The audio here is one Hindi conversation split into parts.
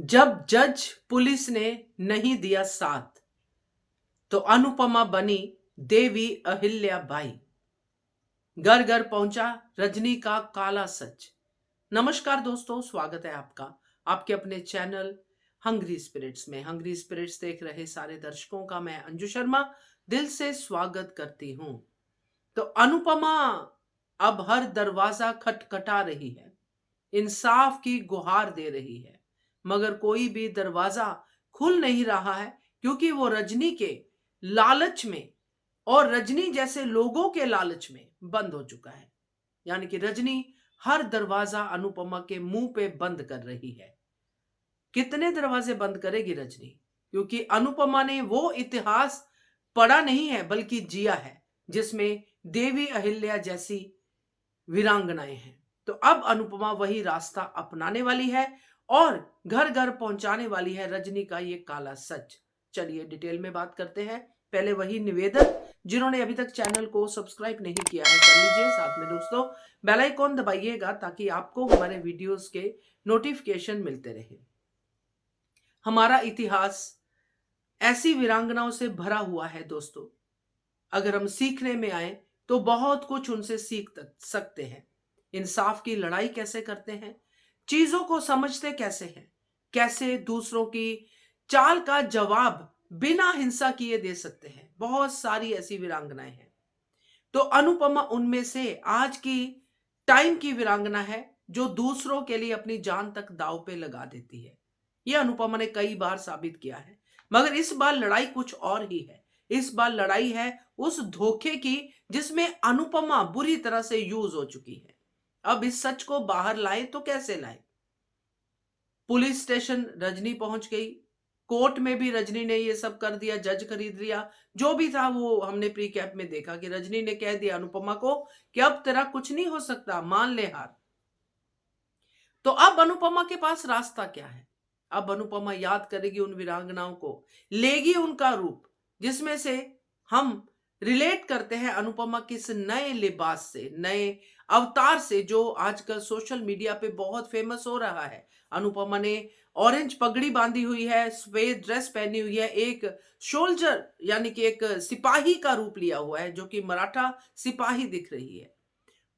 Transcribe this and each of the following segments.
जब जज पुलिस ने नहीं दिया साथ तो अनुपमा बनी देवी अहिल्या बाई। घर घर पहुंचा रजनी का काला सच। नमस्कार दोस्तों, स्वागत है आपका आपके अपने चैनल हंग्री स्पिरिट्स में। हंग्री स्पिरिट्स देख रहे सारे दर्शकों का मैं अंजू शर्मा दिल से स्वागत करती हूं। तो अनुपमा अब हर दरवाजा खटखटा रही है, इंसाफ की गुहार दे रही है, मगर कोई भी दरवाजा खुल नहीं रहा है क्योंकि वो रजनी के लालच में और रजनी जैसे लोगों के लालच में बंद हो चुका है। यानी कि रजनी हर दरवाजा अनुपमा के मुंह पे बंद कर रही है। कितने दरवाजे बंद करेगी रजनी? क्योंकि अनुपमा ने वो इतिहास पढ़ा नहीं है बल्कि जिया है, जिसमें देवी अहिल्या जैसी वीरांगनाएं हैं। तो अब अनुपमा वही रास्ता अपनाने वाली है और घर घर पहुंचाने वाली है रजनी का ये काला सच। चलिए डिटेल में बात करते हैं। पहले वही निवेदन, जिन्होंने अभी तक चैनल को सब्सक्राइब नहीं किया है कर लीजिए। साथ में दोस्तों बेल आइकॉन दबाइएगा ताकि आपको हमारे वीडियोस के नोटिफिकेशन मिलते रहे। हमारा इतिहास ऐसी वीरांगनाओं से भरा हुआ है दोस्तों। अगर हम सीखने में आए तो बहुत कुछ उनसे सीख सकते हैं। इंसाफ की लड़ाई कैसे करते हैं, चीजों को समझते कैसे हैं, कैसे दूसरों की चाल का जवाब बिना हिंसा किए दे सकते हैं। बहुत सारी ऐसी वीरांगनाएं हैं। तो अनुपमा उनमें से आज की टाइम की वीरांगना है जो दूसरों के लिए अपनी जान तक दांव पे लगा देती है। यह अनुपमा ने कई बार साबित किया है, मगर इस बार लड़ाई कुछ और ही है। इस बार लड़ाई है उस धोखे की जिसमें अनुपमा बुरी तरह से यूज हो चुकी है। अब इस सच को बाहर लाए तो कैसे लाए? पुलिस स्टेशन रजनी पहुंच गई, कोर्ट में भी रजनी ने ये सब कर दिया, जज खरीद लिया। जो भी था वो हमने प्री कैप में देखा कि रजनी ने कह दिया अनुपमा को कि अब तेरा कुछ नहीं हो सकता, मान ले हार। तो अब अनुपमा के पास रास्ता क्या है? अब अनुपमा याद करेगी उन वीरांगनाओं को, लेगी उनका रूप, जिसमें से हम रिलेट करते हैं अनुपमा किस नए लिबास से, नए अवतार से, जो आजकल सोशल मीडिया पे बहुत फेमस हो रहा है। अनुपमा ने ऑरेंज पगड़ी बांधी हुई है, सफेद ड्रेस पहनी हुई है, एक सोल्जर यानी कि एक सिपाही का रूप लिया हुआ है, जो कि मराठा सिपाही दिख रही है।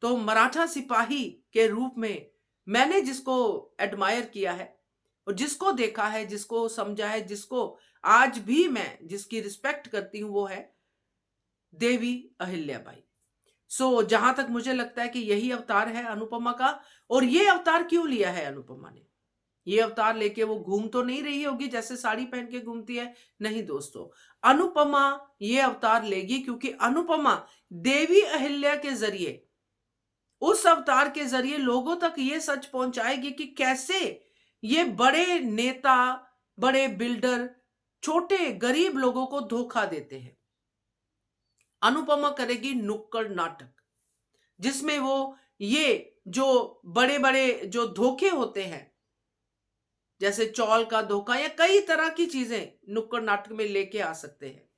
तो मराठा सिपाही के रूप में मैंने जिसको एडमायर किया है और जिसको देखा है, जिसको समझा है, जिसको आज भी मैं जिसकी रिस्पेक्ट करती हूं, वो है देवी अहिल्याबाई। सो जहां तक मुझे लगता है कि यही अवतार है अनुपमा का। और ये अवतार क्यों लिया है अनुपमा ने? ये अवतार लेके वो घूम तो नहीं रही होगी जैसे साड़ी पहन के घूमती है, नहीं दोस्तों। अनुपमा ये अवतार लेगी क्योंकि अनुपमा देवी अहिल्या के जरिए, उस अवतार के जरिए लोगों तक ये सच पहुंचाएगी कि कैसे ये बड़े नेता, बड़े बिल्डर छोटे गरीब लोगों को धोखा देते हैं। अनुपमा करेगी नुक्कड़ नाटक, जिसमें वो ये जो बड़े बड़े जो धोखे होते हैं, जैसे चौल का धोखा या कई तरह की चीजें नुक्कड़ नाटक में लेके आ सकते हैं।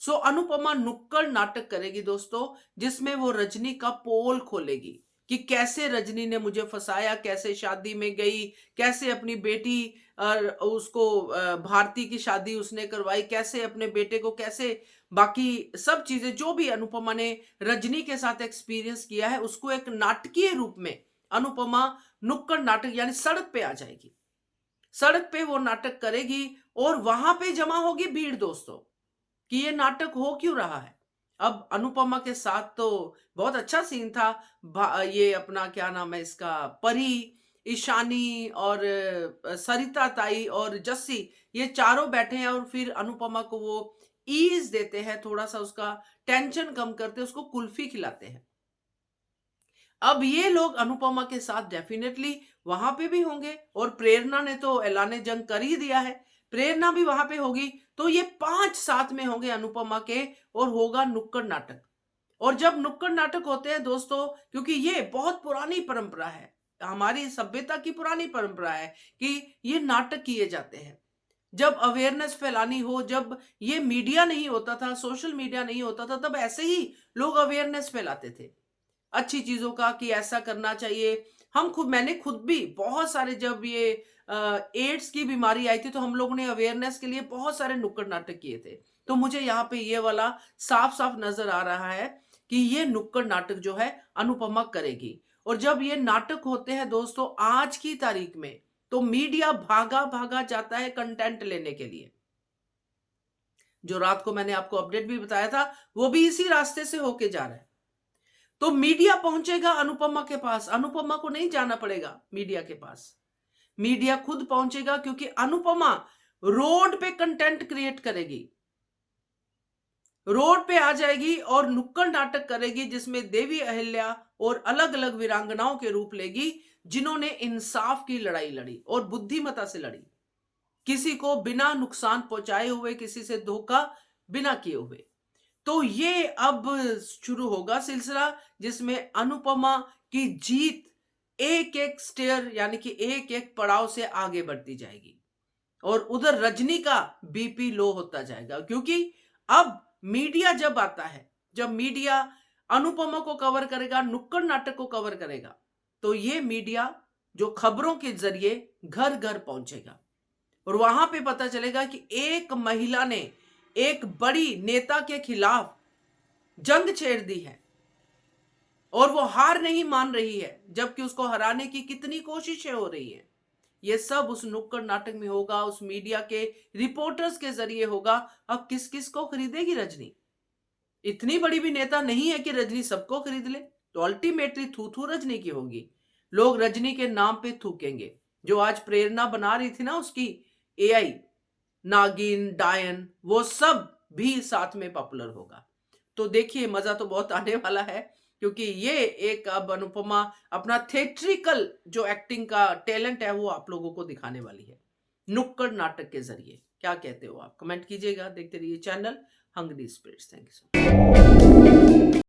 सो अनुपमा नुक्कड़ नाटक करेगी दोस्तों, जिसमें वो रजनी का पोल खोलेगी कि कैसे रजनी ने मुझे फंसाया, कैसे शादी में गई, कैसे अपनी बेटी उसको भारती की शादी उसने करवाई, कैसे अपने बेटे को, कैसे बाकी सब चीजें जो भी अनुपमा ने रजनी के साथ एक्सपीरियंस किया है, उसको एक नाटकीय रूप में अनुपमा नुक्कड़ नाटक यानी सड़क पे आ जाएगी। सड़क पे वो नाटक करेगी और वहां पे जमा होगी भीड़ दोस्तों कि ये नाटक हो क्यों रहा है। अब अनुपमा के साथ तो बहुत अच्छा सीन था। ये अपना क्या नाम है इसका, परी, ईशानी और सरिता ताई और जस्सी, ये चारों बैठे हैं और फिर अनुपमा को वो ईज देते हैं, थोड़ा सा उसका टेंशन कम करते हैं, उसको कुल्फी खिलाते हैं। अब ये लोग अनुपमा के साथ डेफिनेटली वहां पे भी होंगे और प्रेरणा ने तो ऐलाने जंग कर ही दिया है, प्रेरणा भी वहां पे होगी। तो ये 5 साथ में होंगे अनुपमा के और होगा नुक्कड़ नाटक। और जब नुक्कड़ नाटक होते हैं दोस्तों, क्योंकि ये बहुत पुरानी परंपरा है, हमारी सभ्यता की पुरानी परंपरा है कि ये नाटक किए जाते हैं। जब अवेयरनेस फैलानी हो, जब ये मीडिया नहीं होता था, सोशल मीडिया नहीं होता था, तब ऐसे ही लोग अवेयरनेस फैलाते थे अच्छी चीजों का कि ऐसा करना चाहिए, मैंने खुद भी बहुत सारे, जब ये एड्स की बीमारी आई थी तो हम लोगों ने अवेयरनेस के लिए बहुत सारे नुक्कड़ नाटक किए थे। तो मुझे यहाँ पे ये वाला साफ-साफ नज़र आ रहा है कि ये नुक्कड़ नाटक जो है अनुपमा करेगी। और जब ये नाटक होते हैं दोस्तों आज की तारीख में, तो मीडिया भागा-भागा जाता है कंटेंट लेने के लिए। जो रात को मैंने आपको अपडेट भी बताया था, वो भी इसी रास्ते से होके जा रहा है। तो मीडिया पहुंचेगा अनुपमा के पास, अनुपमा को नहीं जाना पड़ेगा मीडिया के पास। मीडिया खुद पहुंचेगा क्योंकि अनुपमा रोड पे कंटेंट क्रिएट करेगी, रोड पे आ जाएगी और नुक्कड़ नाटक करेगी जिसमें देवी अहिल्या और अलग-अलग वीरांगनाओं के रूप लेगी जिन्होंने इंसाफ की लड़ाई लड़ी और बुद्धिमता से लड़ी। किसी को बिना नुकसान पहुंचाए हुए, किसी से धोखा बिना किए हुए। तो ये अब शुरू होगा सिलसिला जिसमें अनुपमा की जीत एक-एक स्टेयर यानी कि एक-एक पड़ाव से आगे बढ़ती जाएगी और उधर रजनी का बीपी लो होता जाएगा क्योंकि अब मीडिया जब आता है, जब मीडिया अनुपमा को कवर करेगा, नुक्कड़ नाटक को कवर करेगा, तो ये मीडिया जो खबरों के जरिए घर-घर पहुंचेगा और वहां पे पता चलेगा कि एक महिला ने एक बड़ी नेता के खिलाफ जंग छेड़ दी है और वो हार नहीं मान रही है, जबकि उसको हराने की कितनी कोशिशें हो रही हैं। ये सब उस नुक्कड़ नाटक में होगा, उस मीडिया के रिपोर्टर्स के जरिए होगा। अब किस किस को खरीदेगी रजनी? इतनी बड़ी भी नेता नहीं है कि रजनी सबको खरीद ले। तो अल्टीमेटली थू थू रजनी की होगी। लोग रजनी के नाम पे थूकेंगे। जो आज प्रेरणा बना रही थी ना उसकी एआई, नागिन, डायन, वो सब भी साथ में पॉपुलर होगा। तो देखिए मजा तो बहुत आने वाला है क्योंकि ये एक अब अनुपमा अपना थिएट्रिकल जो एक्टिंग का टैलेंट है वो आप लोगों को दिखाने वाली है नुक्कड़ नाटक के जरिए। क्या कहते हो आप? कमेंट कीजिएगा। देखते रहिए channel hungry spirits. Thank you so much.